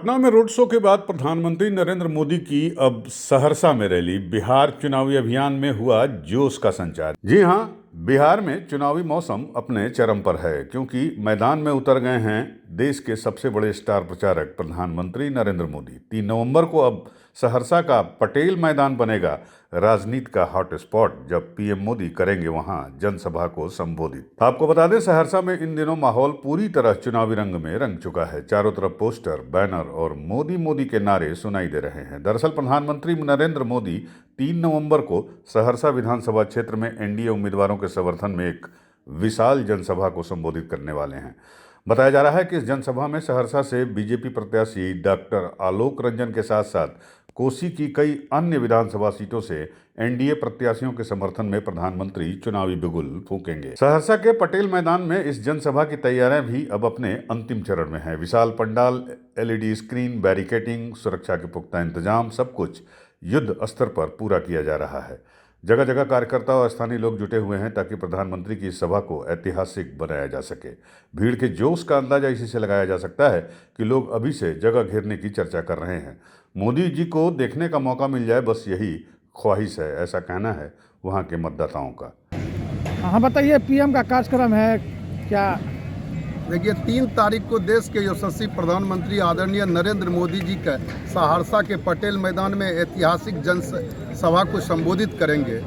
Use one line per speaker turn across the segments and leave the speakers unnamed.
पटना में road show के बाद प्रधानमंत्री नरेंद्र मोदी की अब सहरसा में रैली। बिहार चुनावी अभियान में हुआ जोश का संचार। जी हां, बिहार में चुनावी मौसम अपने चरम पर है, क्योंकि मैदान में उतर गए हैं देश के सबसे बड़े स्टार प्रचारक प्रधानमंत्री नरेंद्र मोदी। 3 नवंबर को अब सहरसा का पटेल मैदान बनेगा राजनीति का हॉट स्पॉट, जब पीएम मोदी करेंगे वहां जनसभा को संबोधित। आपको बता दें, सहरसा में इन दिनों माहौल पूरी तरह चुनावी रंग में रंग चुका है। चारों तरफ पोस्टर, बैनर और मोदी मोदी के नारे सुनाई दे रहे हैं। दरअसल प्रधानमंत्री नरेंद्र मोदी 3 नवंबर को सहरसा विधानसभा क्षेत्र में एनडीए उम्मीदवारों के समर्थन में एक विशाल जनसभा को संबोधित करने वाले हैं। बताया जा रहा है कि इस जनसभा में सहरसा से बीजेपी प्रत्याशी डॉक्टर आलोक रंजन के साथ साथ कोसी की कई अन्य विधानसभा सीटों से एनडीए प्रत्याशियों के समर्थन में प्रधानमंत्री चुनावी बिगुल फूंकेंगे। सहरसा के पटेल मैदान में इस जनसभा की तैयारियां भी अब अपने अंतिम चरण में है। विशाल पंडाल, एलईडी स्क्रीन, बैरिकेडिंग, सुरक्षा के पुख्ता इंतजाम, सब कुछ युद्ध स्तर पर पूरा किया जा रहा है। जगह जगह कार्यकर्ता और स्थानीय लोग जुटे हुए हैं ताकि प्रधानमंत्री की इस सभा को ऐतिहासिक बनाया जा सके। भीड़ के जोश का अंदाजा इसी से लगाया जा सकता है कि लोग अभी से जगह घेरने की चर्चा कर रहे हैं। मोदी जी को देखने का मौका मिल जाए, बस यही ख्वाहिश है, ऐसा कहना है वहाँ के मतदाताओं का।
हाँ बताइए, पीएम का कार्यक्रम है क्या?
देखिए, 3 तारीख को देश के यशस्वी प्रधानमंत्री आदरणीय नरेंद्र मोदी जी का सहरसा के पटेल मैदान में ऐतिहासिक जनसभा को संबोधित करेंगे।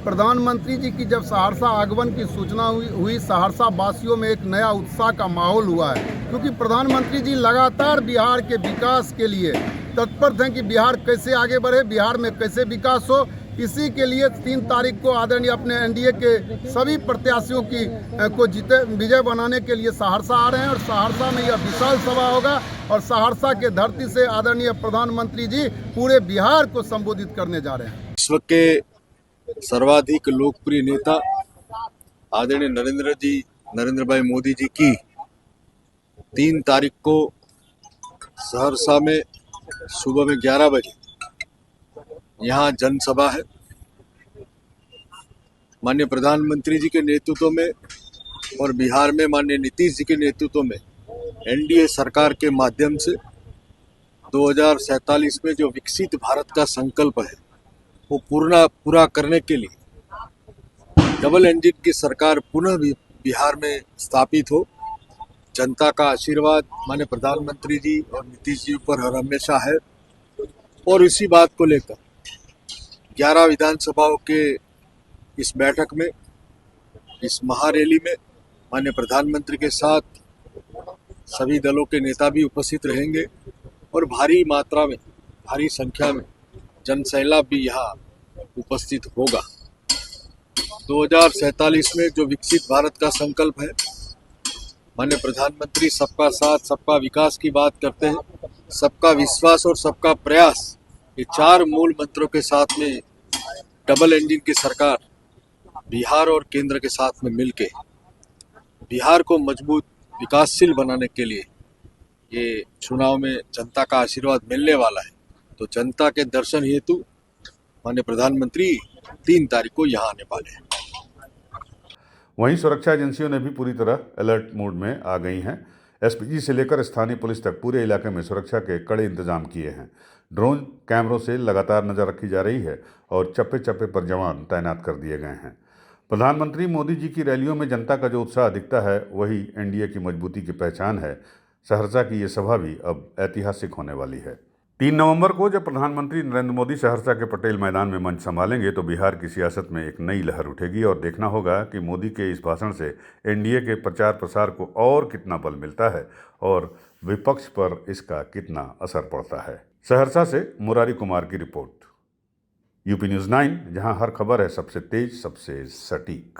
प्रधानमंत्री जी की जब सहरसा आगमन की सूचना हुई सहरसा वासियों में एक नया उत्साह का माहौल हुआ है, क्योंकि प्रधानमंत्री जी लगातार बिहार के विकास के लिए तत्पर थे कि बिहार कैसे आगे बढ़े, बिहार में कैसे विकास हो। इसी के लिए 3 तारीख को आदरणीय अपने एनडीए के सभी प्रत्याशियों को विजय बनाने के लिए सहरसा आ रहे हैं और सहरसा में यह विशाल सभा होगा और सहरसा के धरती से आदरणीय प्रधानमंत्री जी पूरे बिहार को संबोधित करने जा रहे हैं।
विश्व के सर्वाधिक लोकप्रिय नेता आदरणीय नरेंद्र भाई मोदी जी की 3 तारीख को सहरसा में सुबह में 11 बजे यहाँ जनसभा है। माननीय प्रधानमंत्री जी के नेतृत्व में और बिहार में माननीय नीतीश जी के नेतृत्व में एनडीए सरकार के माध्यम से 2047 में जो विकसित भारत का संकल्प है वो पूरा करने के लिए डबल इंजन की सरकार पुनः भी बिहार में स्थापित हो। जनता का आशीर्वाद माननीय प्रधानमंत्री जी और नीतीश जी पर हर हमेशा है और इसी बात को लेकर 11 विधानसभाओं के इस बैठक में, इस महारैली में माननीय प्रधानमंत्री के साथ सभी दलों के नेता भी उपस्थित रहेंगे और भारी मात्रा में, भारी संख्या में जनसैलाब भी यहाँ उपस्थित होगा। 2047 में जो विकसित भारत का संकल्प है, माननीय प्रधानमंत्री सबका साथ सबका विकास की बात करते हैं। सबका विश्वास और सबका प्रयास, ये 4 मूल मंत्रों के साथ में डबल इंजन की सरकार बिहार और केंद्र के साथ में मिलके बिहार को मजबूत विकासशील बनाने के लिए ये चुनाव में जनता का आशीर्वाद मिलने वाला है। तो जनता के दर्शन हेतु माननीय प्रधानमंत्री 3 तारीख को यहाँ आने वाले हैं।
वहीं सुरक्षा एजेंसियों ने भी पूरी तरह अलर्ट मोड में आ गई हैं। एसपीजी से लेकर स्थानीय पुलिस तक पूरे इलाके में सुरक्षा के कड़े इंतजाम किए हैं। ड्रोन कैमरों से लगातार नजर रखी जा रही है और चप्पे चप्पे पर जवान तैनात कर दिए गए हैं। प्रधानमंत्री मोदी जी की रैलियों में जनता का जो उत्साह दिखता है, वही एनडीए की मजबूती की पहचान है। सहरसा की ये सभा भी अब ऐतिहासिक होने वाली है। 3 नवंबर को जब प्रधानमंत्री नरेंद्र मोदी सहरसा के पटेल मैदान में मंच संभालेंगे तो बिहार की सियासत में एक नई लहर उठेगी और देखना होगा कि मोदी के इस भाषण से एनडीए के प्रचार प्रसार को और कितना बल मिलता है और विपक्ष पर इसका कितना असर पड़ता है। सहरसा से मुरारी कुमार की रिपोर्ट, यूपी न्यूज़ 9, जहां हर खबर है सबसे तेज, सबसे सटीक।